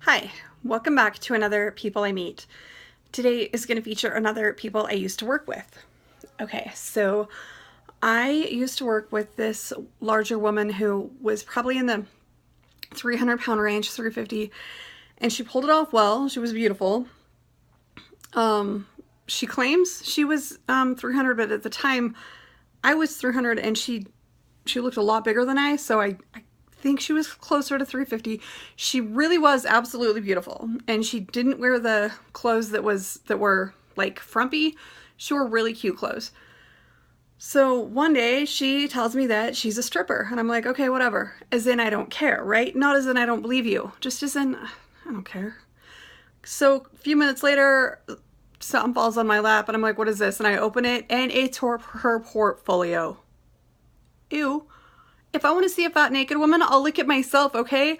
Hi, welcome back to another People I Meet. Today is going to feature another people I used to work with. Okay, so I used to work with this larger woman who was probably in the 300-pound range, 350, and she pulled it off well. She was beautiful. She claims she was 300, but at the time I was 300 and she looked a lot bigger than so I think she was closer to 350. She really was absolutely beautiful, and she didn't wear the clothes that were like frumpy. She wore really cute clothes. So one day she tells me that she's a stripper, and I'm like, okay, whatever. As in, I don't care, right? Not as in I don't believe you, just as in I don't care. So a few minutes later, something falls on my lap, and I'm like, what is this? And I open it, and it's her portfolio. Ew. If I want to see a fat naked woman, I'll look at myself, okay?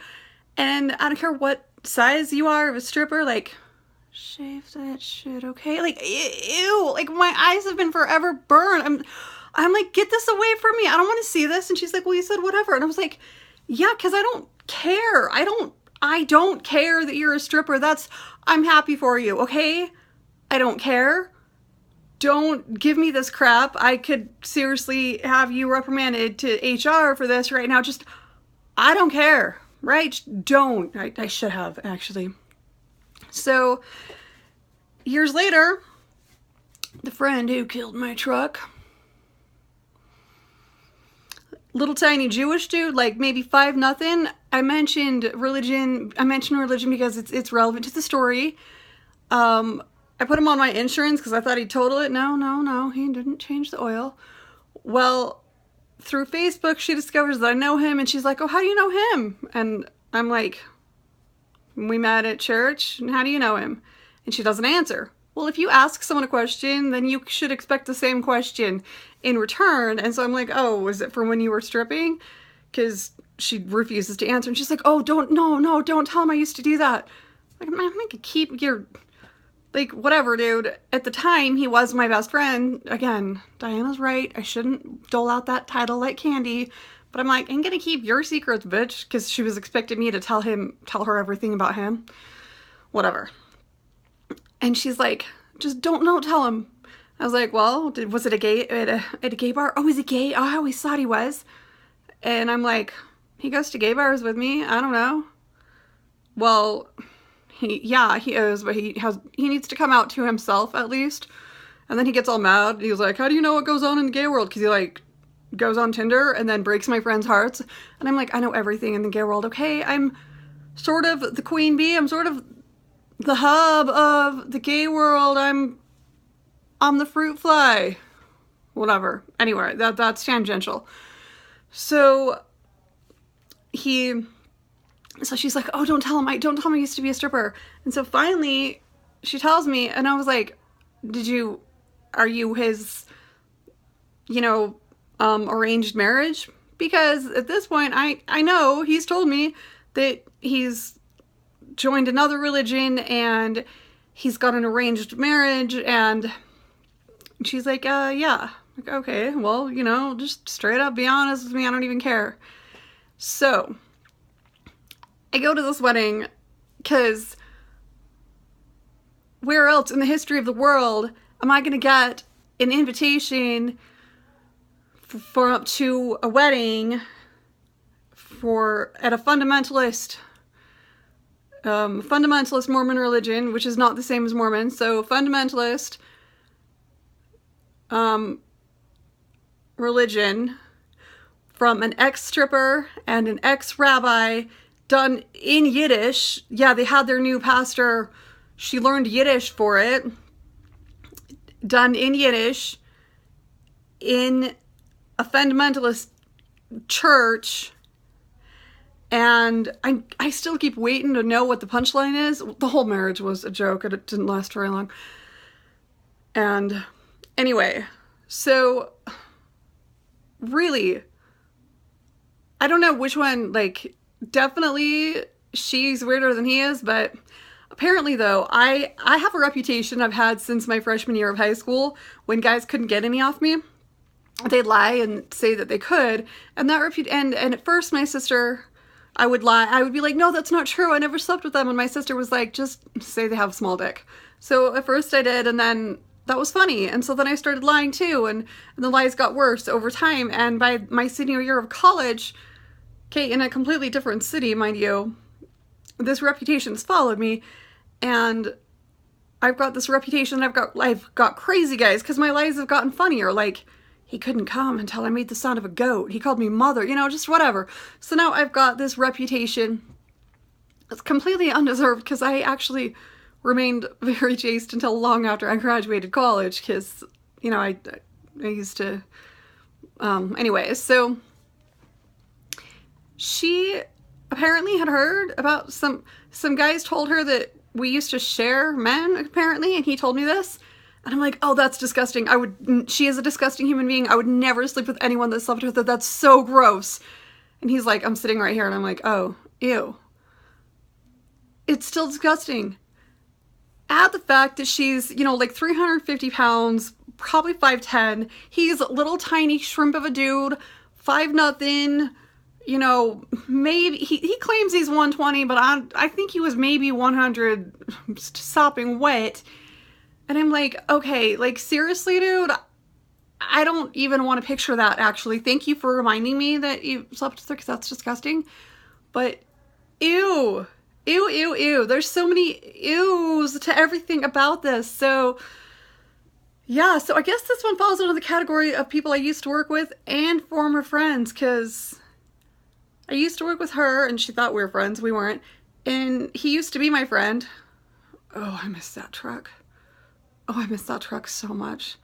And I don't care what size you are of a stripper, like, shave that shit, okay? Like, ew, like my eyes have been forever burned. I'm like, get this away from me. I don't want to see this. And she's like, well, you said whatever. And I was like, yeah, because I don't care. I don't care that you're a stripper. I'm happy for you, okay? I don't care. Don't give me this crap. I could seriously have you reprimanded to HR for this right now. Just, I don't care, right? Don't. I should have, actually. So, years later, the friend who killed my truck, little tiny Jewish dude, like maybe 5'0". I mentioned religion because it's relevant to the story. I put him on my insurance because I thought he'd total it. No, he didn't change the oil. Well, through Facebook, she discovers that I know him, and she's like, oh, how do you know him? And I'm like, we met at church, and how do you know him? And she doesn't answer. Well, if you ask someone a question, then you should expect the same question in return. And so I'm like, oh, is it from when you were stripping? Because she refuses to answer, and she's like, oh, don't tell him I used to do that. Like, I'm gonna keep your... Like, whatever, dude. At the time, he was my best friend. Again, Diana's right. I shouldn't dole out that title like candy. But I'm like, I'm gonna keep your secrets, bitch. Because she was expecting me to tell her everything about him. Whatever. And she's like, just don't tell him. I was like, well, was it a gay, at a gay bar? Oh, is he gay? Oh, I always thought he was. And I'm like, he goes to gay bars with me. I don't know. Well... he is, but he needs to come out to himself at least. And then he gets all mad. He was like, how do you know what goes on in the gay world? Because he like goes on Tinder and then breaks my friends' hearts. And I'm like, I know everything in the gay world. Okay, I'm sort of the queen bee. I'm sort of the hub of the gay world. I'm the fruit fly. Whatever. Anyway, that's tangential. So she's like, oh, don't tell him I used to be a stripper. And so finally she tells me, and I was like, are you his, arranged marriage? Because at this point, I know he's told me that he's joined another religion and he's got an arranged marriage. And she's like, yeah. Like, okay, well, just straight up be honest with me. I don't even care. So I go to this wedding because where else in the history of the world am I going to get an invitation to a wedding at a fundamentalist Mormon religion, which is not the same as Mormon. So fundamentalist religion from an ex-stripper and an ex-rabbi, done in Yiddish. Yeah, they had their new pastor. She learned Yiddish for it. Done in Yiddish in a fundamentalist church. And I still keep waiting to know what the punchline is. The whole marriage was a joke. It didn't last very long. And anyway, so really, I don't know which one, like, definitely she's weirder than he is, but apparently though, I have a reputation I've had since my freshman year of high school. When guys couldn't get any off me, they'd lie and say that they could, and at first my sister I would lie. I would be like, no, that's not true. I never slept with them. And my sister was like, just say they have a small dick. So at first I did, and then that was funny. And so then I started lying too, and the lies got worse over time. And by my senior year of college, okay, in a completely different city, mind you, this reputation's followed me, and I've got this reputation. I've got crazy guys because my lies have gotten funnier. Like, he couldn't come until I made the sound of a goat. He called me mother, just whatever. So now I've got this reputation. It's completely undeserved because I actually remained very chaste until long after I graduated college because, I used to, anyways, so she apparently had heard about some guys told her that we used to share men, apparently, and he told me this. And I'm like, oh, that's disgusting. She is a disgusting human being. I would never sleep with anyone that slept with her. That's so gross. And he's like, I'm sitting right here. And I'm like, oh, ew. It's still disgusting. Add the fact that she's, like 350 pounds, probably 5'10". He's a little tiny shrimp of a dude, 5'0". Maybe he claims he's 120, but I think he was maybe 100 sopping wet. And I'm like, okay, like seriously, dude, I don't even want to picture that actually. Thank you for reminding me that you slept with her because that's disgusting. But ew, ew, ew, ew. There's so many ews to everything about this. So yeah, so I guess this one falls under the category of people I used to work with and former friends, because I used to work with her and she thought we were friends. We weren't. And he used to be my friend. Oh, I miss that truck. Oh, I miss that truck so much.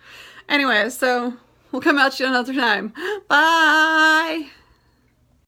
Anyway, so we'll come at you another time. Bye!